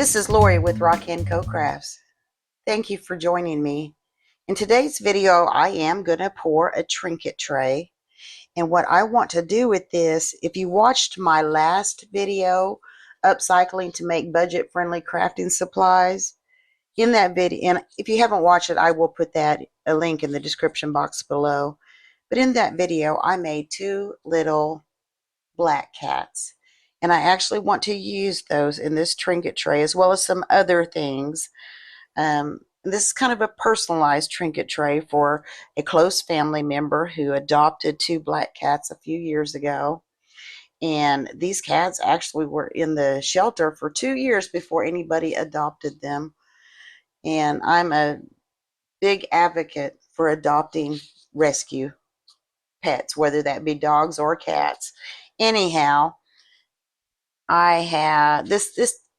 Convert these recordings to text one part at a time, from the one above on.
This is Lori with Rock & Co Crafts. Thank you for joining me. In today's video, I am going to pour a trinket tray. And what I want to do with this, if you watched my last video, upcycling to make budget-friendly crafting supplies, in that video, and if you haven't watched it, I will put a link in the description box below. But in that video, I made two little black cats. And I actually want to use those in this trinket tray as well as some other things. This is kind of a personalized trinket tray for a close family member who adopted two black cats a few years ago. And these cats actually were in the shelter for 2 years before anybody adopted them. And I'm a big advocate for adopting rescue pets, whether that be dogs or cats. Anyhow, I have this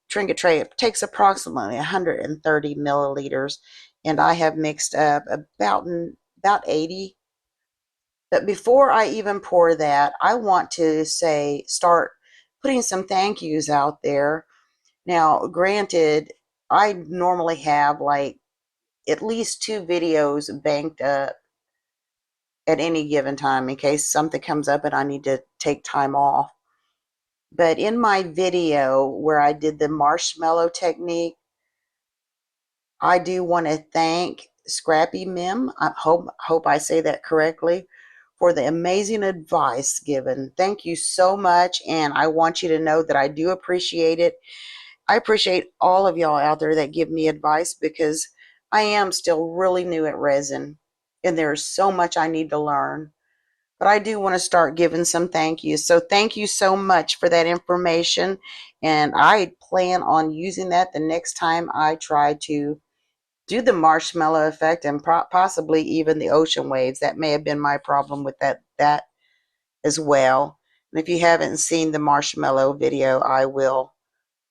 trinket tray. It takes approximately 130 milliliters, and I have mixed up about 80. But before I even pour that, I want to start putting some thank yous out there. Now, granted, I normally have like at least 2 videos banked up at any given time in case something comes up and I need to take time off. But in my video where I did the marshmallow technique, I do want to thank Scrappy Mim, I hope I say that correctly, for the amazing advice given. Thank you so much, and I want you to know that I do appreciate it. I appreciate all of y'all out there that give me advice because I am still really new at resin, and there's so much I need to learn. But I do want to start giving some thank yous. So thank you so much for that information. And I plan on using that the next time I try to do the marshmallow effect and possibly even the ocean waves. That may have been my problem with that as well. And if you haven't seen the marshmallow video, I will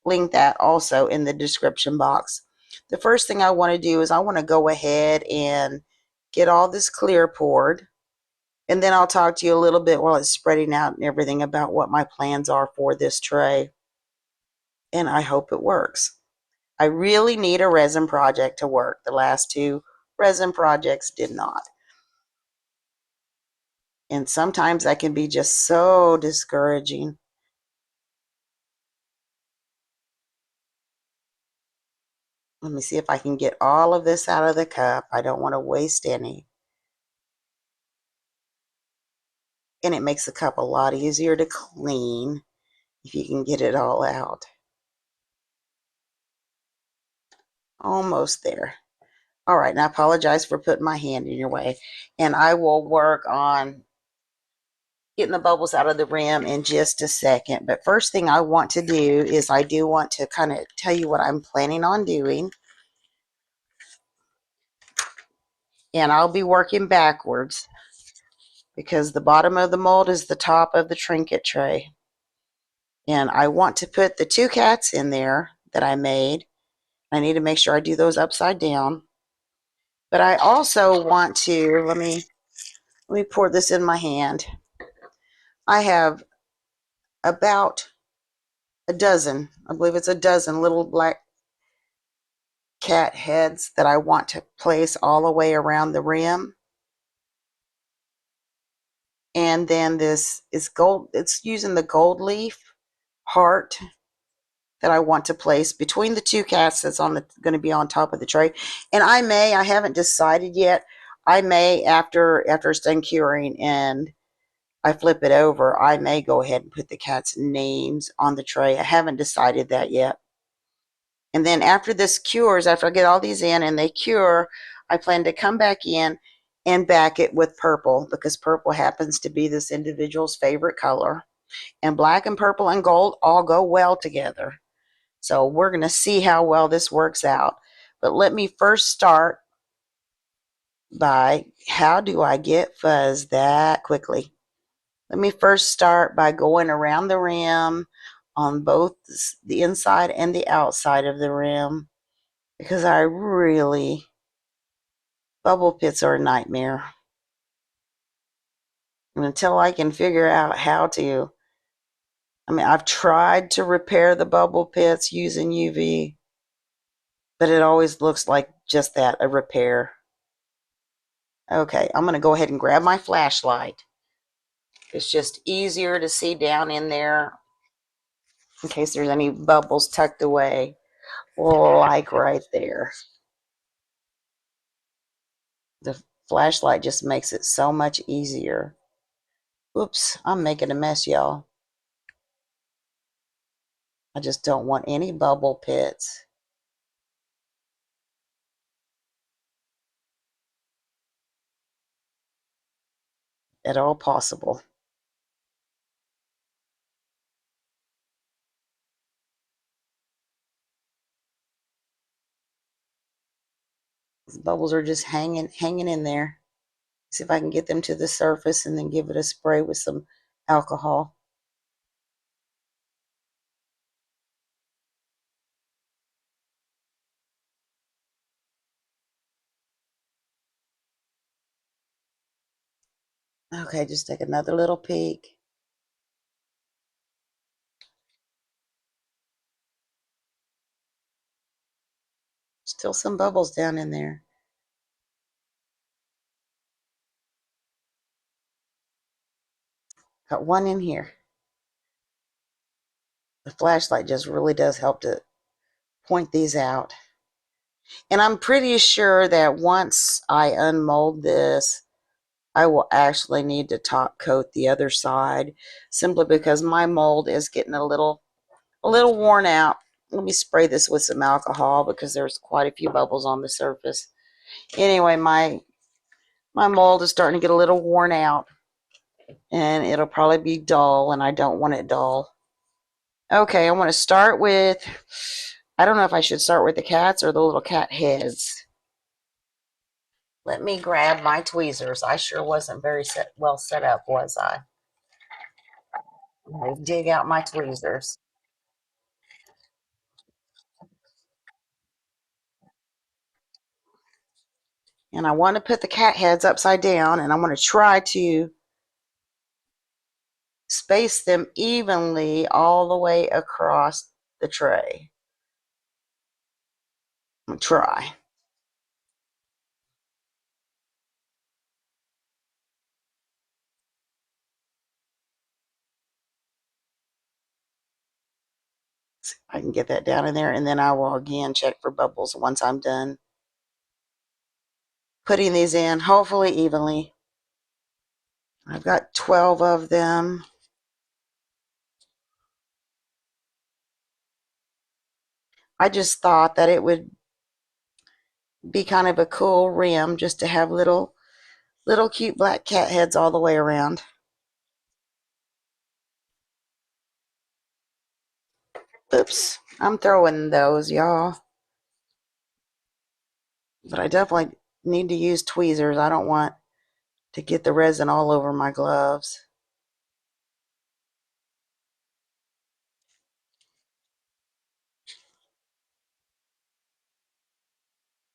link that also in the description box. The first thing I want to do is I want to go ahead and get all this clear poured. And then I'll talk to you a little bit while it's spreading out and everything about what my plans are for this tray. And I hope it works. I really need a resin project to work. The last 2 resin projects did not. And sometimes that can be just so discouraging. Let me see if I can get all of this out of the cup. I don't want to waste any. And it makes the cup a lot easier to clean if you can get it all out. Almost there. All right, and I apologize for putting my hand in your way. And I will work on getting the bubbles out of the rim in just a second. But first thing I want to do is I do want to kind of tell you what I'm planning on doing. And I'll be working backwards because the bottom of the mold is the top of the trinket tray. And I want to put the 2 cats in there that I made. I need to make sure I do those upside down. But I also want to, let me pour this in my hand. I have about a dozen, I believe it's a dozen little black cat heads that I want to place all the way around the rim. And then this is gold, it's using the gold leaf heart that I want to place between the 2 cats that's going to be on top of the tray. And I haven't decided yet, I may, after it's done curing and I flip it over, I may go ahead and put the cats' names on the tray. I haven't decided that yet. And then after this cures, after I get all these in and they cure, I plan to come back in and back it with purple because purple happens to be this individual's favorite color. And black and purple and gold all go well together. So we're going to see how well this works out. But let me first start by, how do I get fuzz that quickly? Let me first start by going around the rim on both the inside and the outside of the rim because bubble pits are a nightmare. And until I can figure out how to, I've tried to repair the bubble pits using UV but it always looks like just that, a repair. Okay, I'm going to go ahead and grab my flashlight. It's just easier to see down in there in case there's any bubbles tucked away, like right there. The flashlight just makes it so much easier. Oops, I'm making a mess, y'all. I just don't want any bubble pits at all possible. These bubbles are just hanging in there. See if I can get them to the surface and then give it a spray with some alcohol. Okay, just take another little peek. Still some bubbles down in there. Got one in here. The flashlight just really does help to point these out. And I'm pretty sure that once I unmold this, I will actually need to top coat the other side, simply because my mold is getting a little worn out. Let me spray this with some alcohol because there's quite a few bubbles on the surface. Anyway, my mold is starting to get a little worn out, and it'll probably be dull, and I don't want it dull. Okay, I want to start with, I don't know if I should start with the cats or the little cat heads. Let me grab my tweezers. I sure wasn't very well set up, was I? Let me dig out my tweezers. And I want to put the cat heads upside down, and I want to try to space them evenly all the way across the tray. I'm gonna try. See if I can get that down in there, and then I will again check for bubbles once I'm done putting these in, hopefully evenly. I've got 12 of them. I just thought that it would be kind of a cool rim just to have little cute black cat heads all the way around. Oops, I'm throwing those, y'all. But I definitely need to use tweezers. I don't want to get the resin all over my gloves.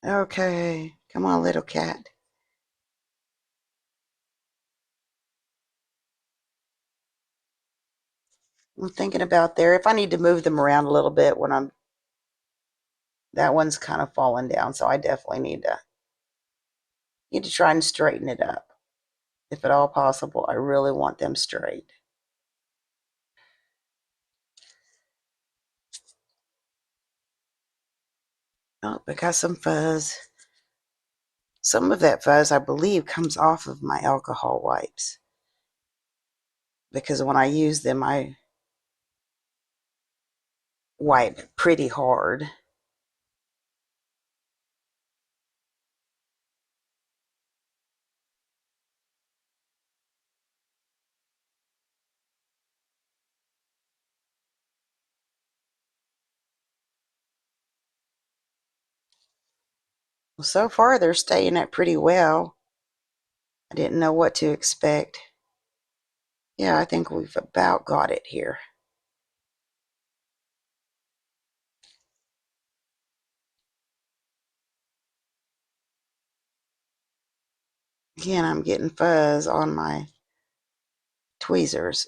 Okay, come on, little cat. I'm thinking about there. If I need to move them around a little bit when that one's kind of falling down, so I definitely need to try and straighten it up. If at all possible, I really want them straight. Oh, I got some fuzz. Some of that fuzz, I believe, comes off of my alcohol wipes. Because when I use them, I wipe pretty hard. Well, so far, they're staying up pretty well. I didn't know what to expect. Yeah, I think we've about got it here. Again, I'm getting fuzz on my tweezers.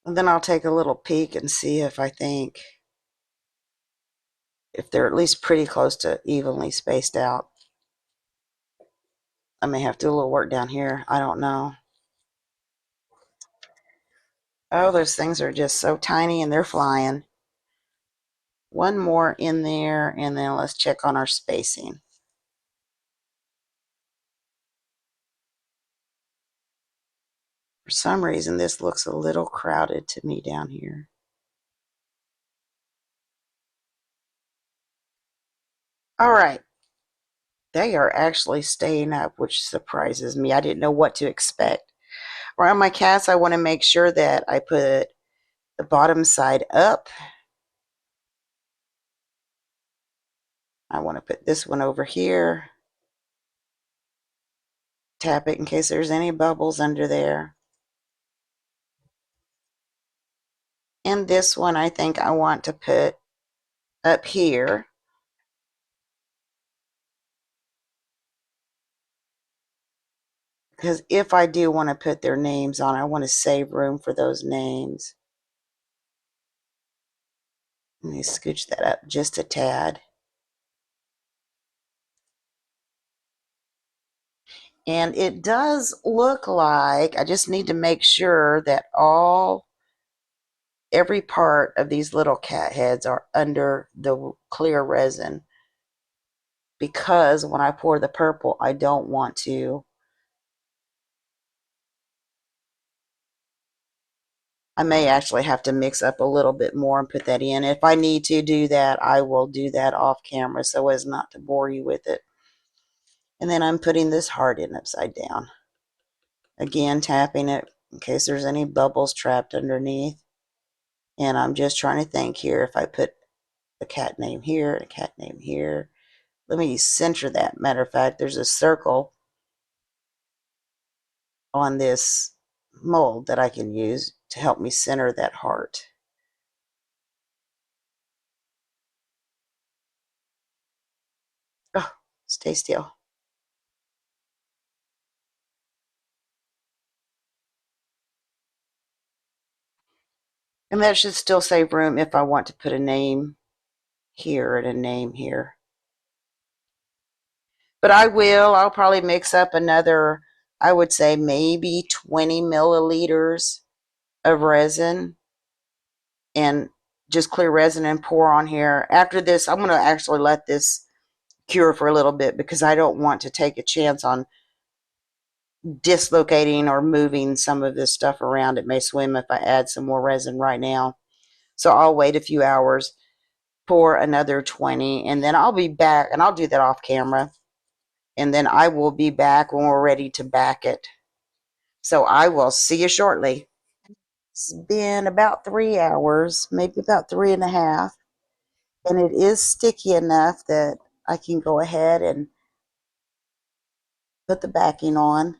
And then I'll take a little peek and see if I think if they're at least pretty close to evenly spaced out. I may have to do a little work down here. I don't know. Oh, those things are just so tiny and they're flying. One more in there, and then let's check on our spacing. For some reason, this looks a little crowded to me down here. All right. They are actually staying up, which surprises me. I didn't know what to expect. Around my cats, I want to make sure that I put the bottom side up. I want to put this one over here. Tap it in case there's any bubbles under there. And this one I think I want to put up here. Because if I do want to put their names on, I want to save room for those names. Let me scooch that up just a tad. And it does look like I just need to make sure that every part of these little cat heads are under the clear resin, because when I pour the purple, I don't want to. I may actually have to mix up a little bit more and put that in. If I need to do that, I will do that off camera so as not to bore you with it. And then I'm putting this heart in upside down. Again, tapping it in case there's any bubbles trapped underneath. And I'm just trying to think here if I put a cat name here, a cat name here. Let me center that. Matter of fact, there's a circle on this mold that I can use to help me center that heart. Oh, stay still. And that should still save room if I want to put a name here and a name here. But I'll probably mix up another, I would say maybe 20 milliliters of resin and just clear resin and pour on here. After this, I'm going to actually let this cure for a little bit because I don't want to take a chance on dislocating or moving some of this stuff around. It may swim if I add some more resin right now. So I'll wait a few hours, pour another 20, and then I'll be back, and I'll do that off camera. And then I will be back when we're ready to back it. So I will see you shortly. It's been about 3 hours, maybe about 3.5. And it is sticky enough that I can go ahead and put the backing on.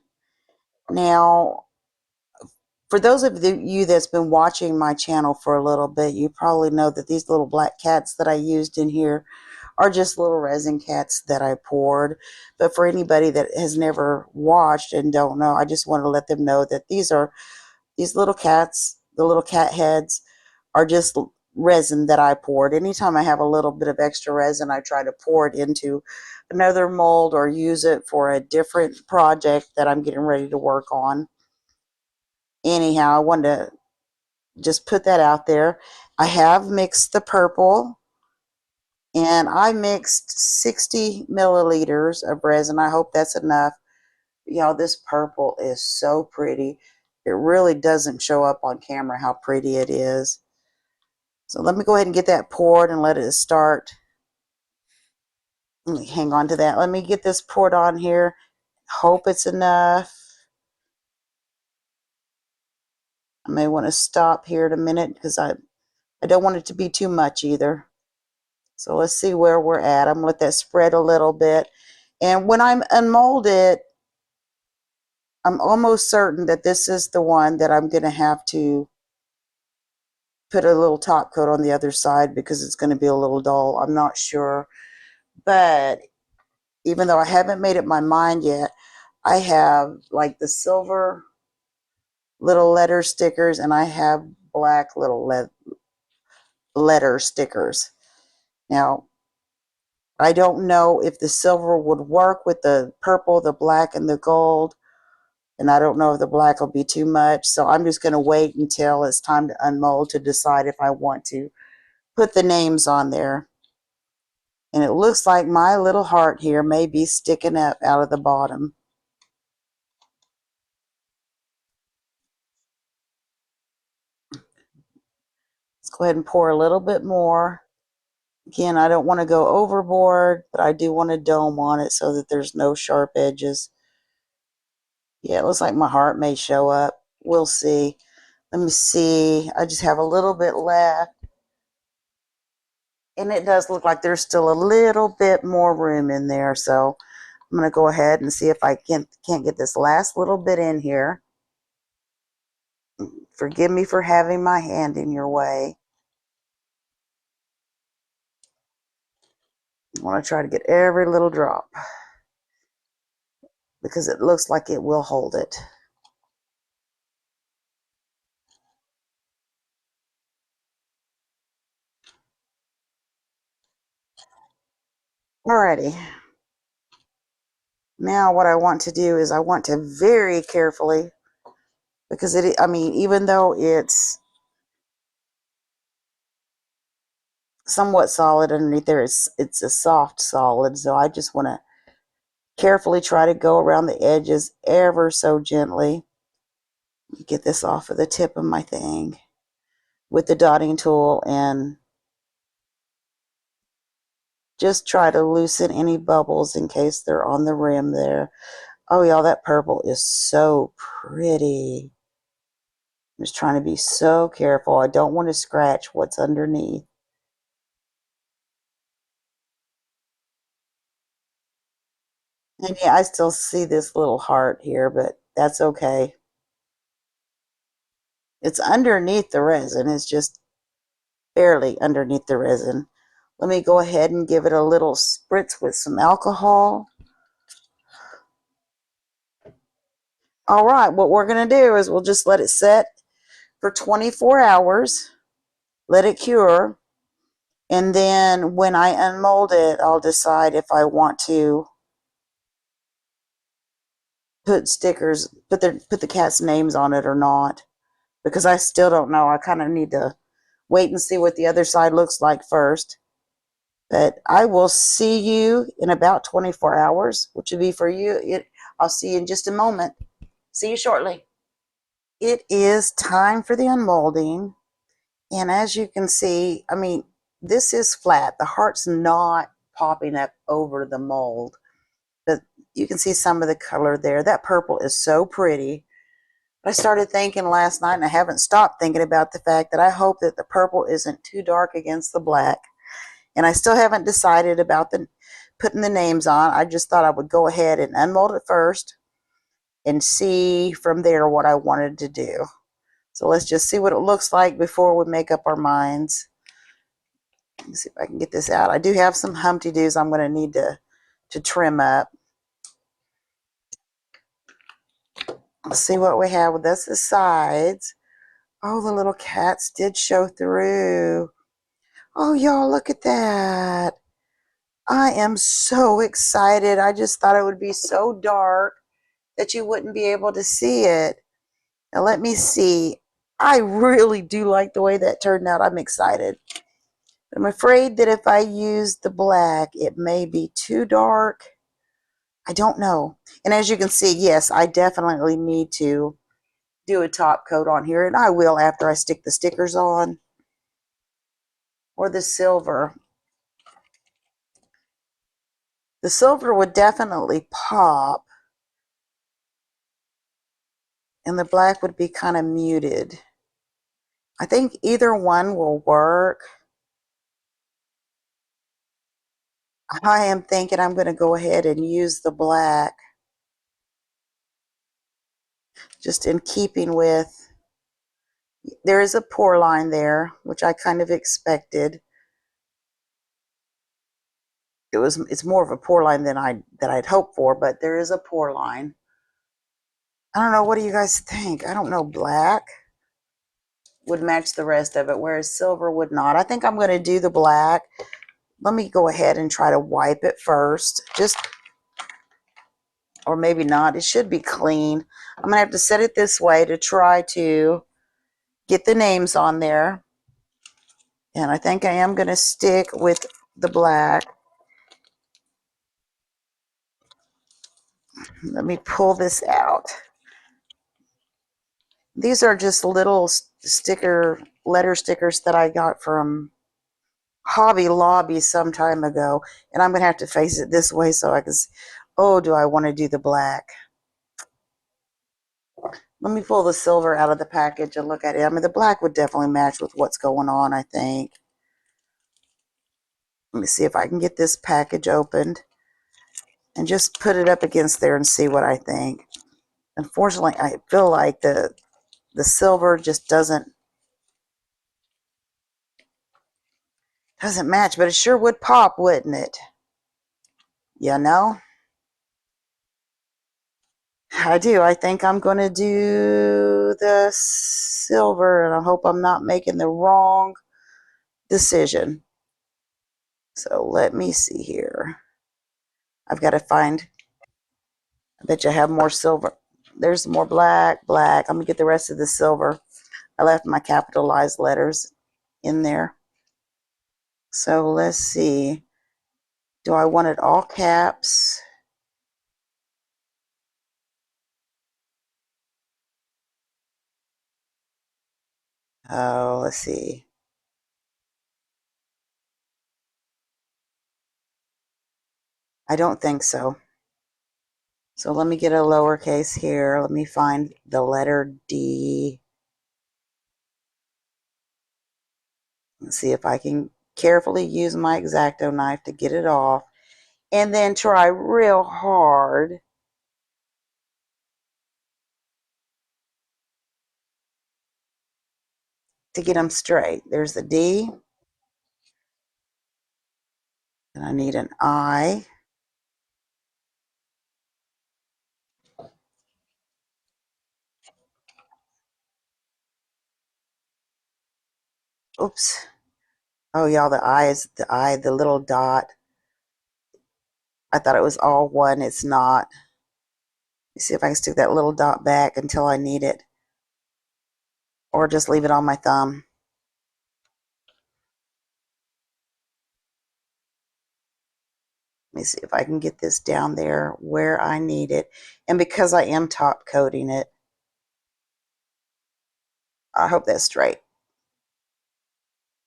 Now, for those of you that's been watching my channel for a little bit, you probably know that these little black cats that I used in here are just little resin cats that I poured. But for anybody that has never watched and don't know, I just want to let them know that these little cats, the little cat heads, are just resin that I poured. Anytime I have a little bit of extra resin, I try to pour it into another mold or use it for a different project that I'm getting ready to work on. Anyhow, I wanted to just put that out there. I have mixed the purple, and I mixed 60 milliliters of resin. I hope that's enough. Y'all, this purple is so pretty. It really doesn't show up on camera how pretty it is. So let me go ahead and get that poured and let it start. Let me hang on to that. Let me get this poured on here. Hope it's enough. I may want to stop here in a minute because I don't want it to be too much either. So let's see where we're at. I'm going to let that spread a little bit. And when I'm unmold it, I'm almost certain that this is the one that I'm going to have to put a little top coat on the other side because it's going to be a little dull. I'm not sure. But even though I haven't made up my mind yet, I have like the silver little letter stickers and I have black little letter stickers. Now, I don't know if the silver would work with the purple, the black, and the gold. And I don't know if the black will be too much. So I'm just going to wait until it's time to unmold to decide if I want to put the names on there. And it looks like my little heart here may be sticking up out of the bottom. Let's go ahead and pour a little bit more. Again, I don't want to go overboard, but I do want a dome on it so that there's no sharp edges. Yeah, it looks like my heart may show up. We'll see. Let me see. I just have a little bit left. And it does look like there's still a little bit more room in there. So I'm going to go ahead and see if I can't get this last little bit in here. Forgive me for having my hand in your way. I want to try to get every little drop because it looks like it will hold it. Alrighty. Now what I want to do is I want to very carefully, because I mean, even though it's somewhat solid underneath there, it's a soft solid. So I just want to carefully try to go around the edges ever so gently. Get this off of the tip of my thing with the dotting tool and just try to loosen any bubbles in case they're on the rim there. Oh, y'all, that purple is so pretty. I'm just trying to be so careful. I don't want to scratch what's underneath. And yeah, I still see this little heart here, but that's okay. It's underneath the resin. It's just barely underneath the resin. Let me go ahead and give it a little spritz with some alcohol. All right, what we're going to do is we'll just let it set for 24 hours, let it cure, and then when I unmold it, I'll decide if I want to put stickers, put the cat's names on it or not, because I still don't know. I kind of need to wait and see what the other side looks like first. But I will see you in about 24 hours, which will be for you. I'll see you in just a moment. See you shortly. It is time for the unmolding. And as you can see, I mean, this is flat. The heart's not popping up over the mold. But you can see some of the color there. That purple is so pretty. I started thinking last night, and I haven't stopped thinking about the fact that I hope that the purple isn't too dark against the black. And I still haven't decided about putting the names on. I just thought I would go ahead and unmold it first and see from there what I wanted to do. So let's just see what it looks like before we make up our minds. Let's see if I can get this out. I do have some Humpty Doos I'm going to need to trim up. Let's see what we have. That's the sides. Oh, the little cats did show through. Oh, y'all, look at that. I am so excited. I just thought it would be so dark that you wouldn't be able to see it. Now, let me see. I really do like the way that turned out. I'm excited. I'm afraid that if I use the black, it may be too dark. I don't know. And as you can see, yes, I definitely need to do a top coat on here, and I will after I stick the stickers on. Or the silver. The silver would definitely pop, and the black would be kind of muted. I think either one will work. I am thinking I'm going to go ahead and use the black, just in keeping with, there is a pour line there, which I kind of expected. It's more of a pour line than I'd hoped for, but there is a pour line. I don't know, what do you guys think? I don't know, black. would match the rest of it, whereas silver would not. I think I'm going to do the black. Let me go ahead and try to wipe it first. Or maybe not. It should be clean. I'm going to have to set it this way to try to get the names on there. And I think I am going to stick with the black. Let me pull this out. These are just little letter stickers that I got from Hobby Lobby some time ago. And I'm going to have to face it this way so I can see. Oh, do I want to do the black? Let me pull the silver out of the package and look at it. I mean, the black would definitely match with what's going on, I think. Let me see if I can get this package opened and just put it up against there and see what I think. Unfortunately, I feel like the silver just doesn't match, but it sure would pop, wouldn't it? You know? I do. I think I'm going to do the silver, and I hope I'm not making the wrong decision. So let me see here. I've got to find, I bet you I have more silver. There's more black. I'm going to get the rest of the silver. I left my capitalized letters in there. So let's see. Do I want it all caps? Oh, let's see. I don't think so. So let me get a lowercase here. Let me find the letter D. Let's see if I can carefully use my X-Acto knife to get it off. And then try real hard to get them straight. There's the D. And I need an I. Oops. Oh, y'all, the I is the I, the little dot. I thought it was all one. It's not. Let me see if I can stick that little dot back until I need it. Or just leave it on my thumb. Let me see if I can get this down there where I need it. And because I am top coating it, I hope that's straight.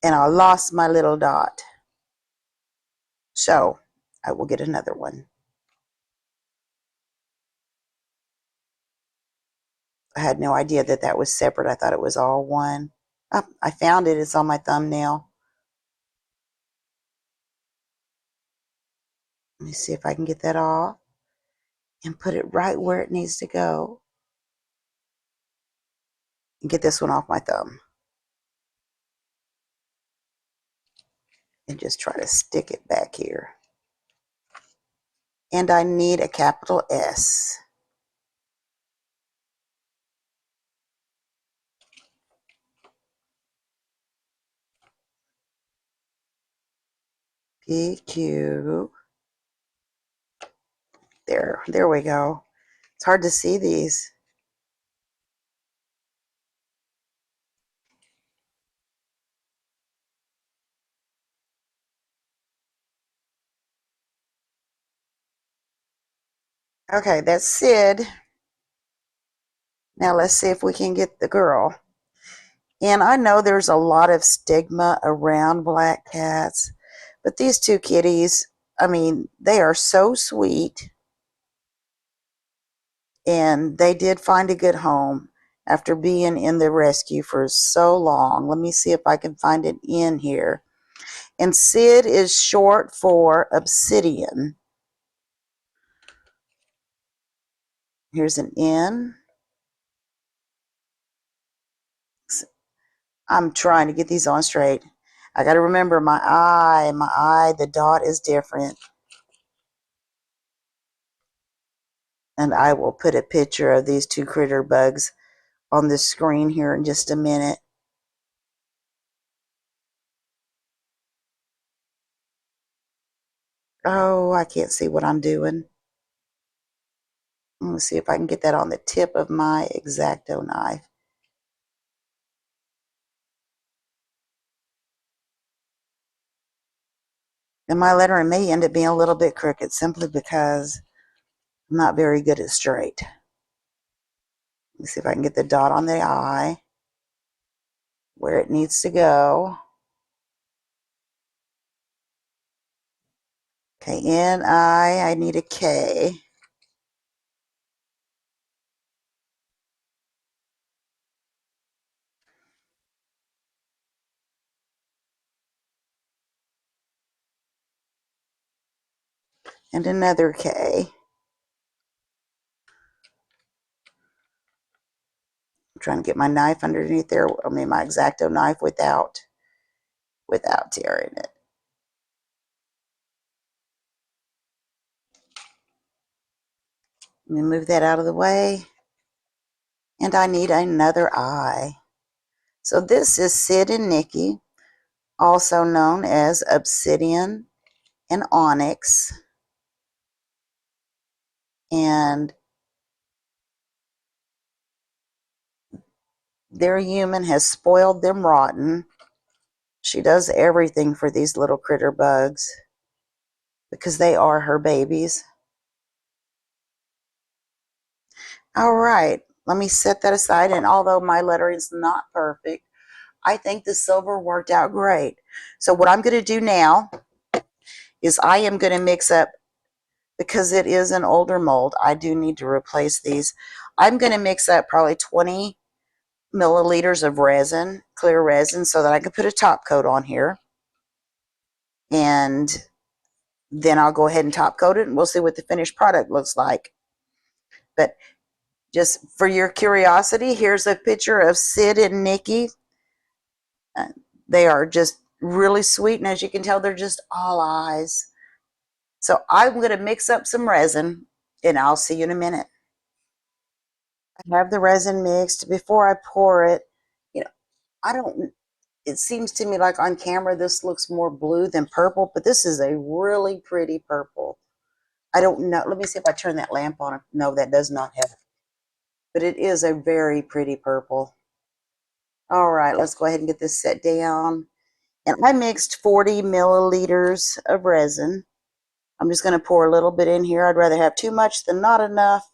And I lost my little dot. So I will get another one. I had no idea that that was separate. I thought it was all one. Oh, I found it. It's on my thumbnail. Let me see if I can get that off and put it right where it needs to go. And get this one off my thumb. And just try to stick it back here. And I need a capital S. PQ. There we go. It's hard to see these. Okay, that's Sid. Now let's see if we can get the girl. And I know there's a lot of stigma around black cats, but these two kitties, I mean, they are so sweet. And they did find a good home after being in the rescue for so long. Let me see if I can find it in here. And Sid is short for obsidian. Here's an N. I'm trying to get these on straight. I got to remember my eye, the dot is different. And I will put a picture of these two critter bugs on the screen here in just a minute. Oh, I can't see what I'm doing. Let me see if I can get that on the tip of my X-Acto knife. And my lettering may end up being a little bit crooked simply because I'm not very good at straight. Let me see if I can get the dot on the I where it needs to go. Okay, I need a K. And another K. I'm trying to get my knife underneath there. I mean, my X-Acto knife without tearing it. Let me move that out of the way. And I need another I. So this is Sid and Nikki, also known as Obsidian and Onyx. And their human has spoiled them rotten. She does everything for these little critter bugs because they are her babies. All right, let me set that aside. And although my lettering is not perfect, I think the silver worked out great. So what I'm going to do now is I am going to mix up, because it is an older mold, I do need to replace these. I'm going to mix up probably 20 milliliters of resin, clear resin, so that I can put a top coat on here. And then I'll go ahead and top coat it, and we'll see what the finished product looks like. But just for your curiosity, here's a picture of Sid and Nikki. They are just really sweet, and as you can tell, they're just all eyes. So I'm going to mix up some resin, and I'll see you in a minute. I have the resin mixed. Before I pour it, you know, I don't, it seems to me like on camera this looks more blue than purple, but this is a really pretty purple. I don't know. Let me see if I turn that lamp on. No, that does not have it. But it is a very pretty purple. All right, let's go ahead and get this set down. And I mixed 40 milliliters of resin. I'm just going to pour a little bit in here. I'd rather have too much than not enough.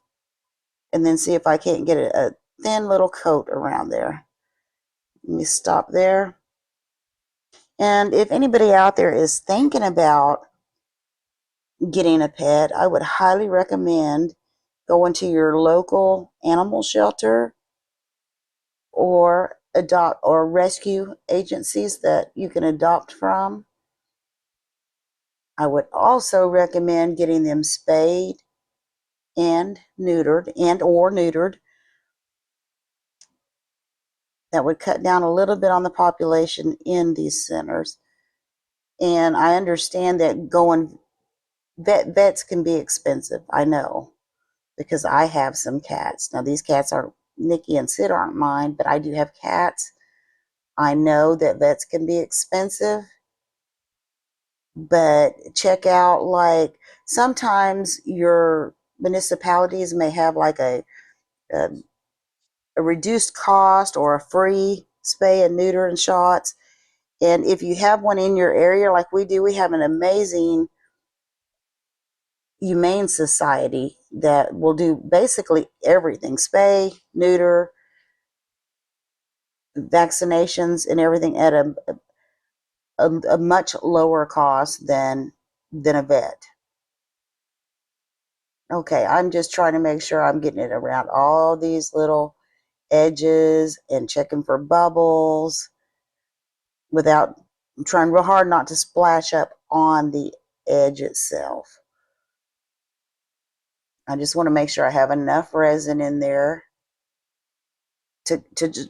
And then see if I can't get a thin little coat around there. Let me stop there. And if anybody out there is thinking about getting a pet, I would highly recommend going to your local animal shelter or adopt or rescue agencies that you can adopt from. I would also recommend getting them spayed and neutered. That would cut down a little bit on the population in these centers. And I understand that going vets can be expensive. I know, because I have some cats. Now these cats are Nikki and Sid aren't mine, but I do have cats. I know that vets can be expensive, but check out, like, sometimes your municipalities may have like a, a reduced cost or a free spay and neuter and shots. And if you have one in your area like we do, we have an amazing humane society that will do basically everything: spay, neuter, vaccinations, and everything at a much lower cost than a vet. Okay, I'm just trying to make sure I'm getting it around all these little edges and checking for bubbles without trying real hard not to splash up on the edge itself. I just want to make sure I have enough resin in there to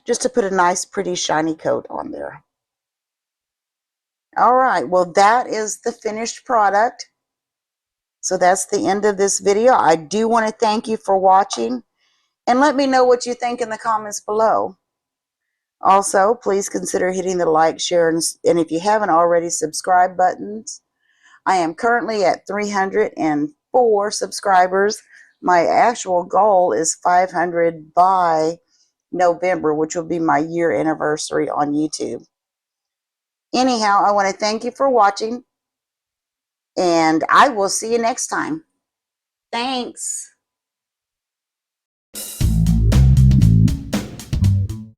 just to put a nice, pretty, shiny coat on there. All right, well, that is the finished product. So that's the end of this video. I do want to thank you for watching, and let me know what you think in the comments below. Also, please consider hitting the like, share, and if you haven't already, subscribe buttons. I am currently at 304 subscribers. My actual goal is 500 by November, which will be my year anniversary on YouTube. Anyhow, I want to thank you for watching, and I will see you next time. Thanks.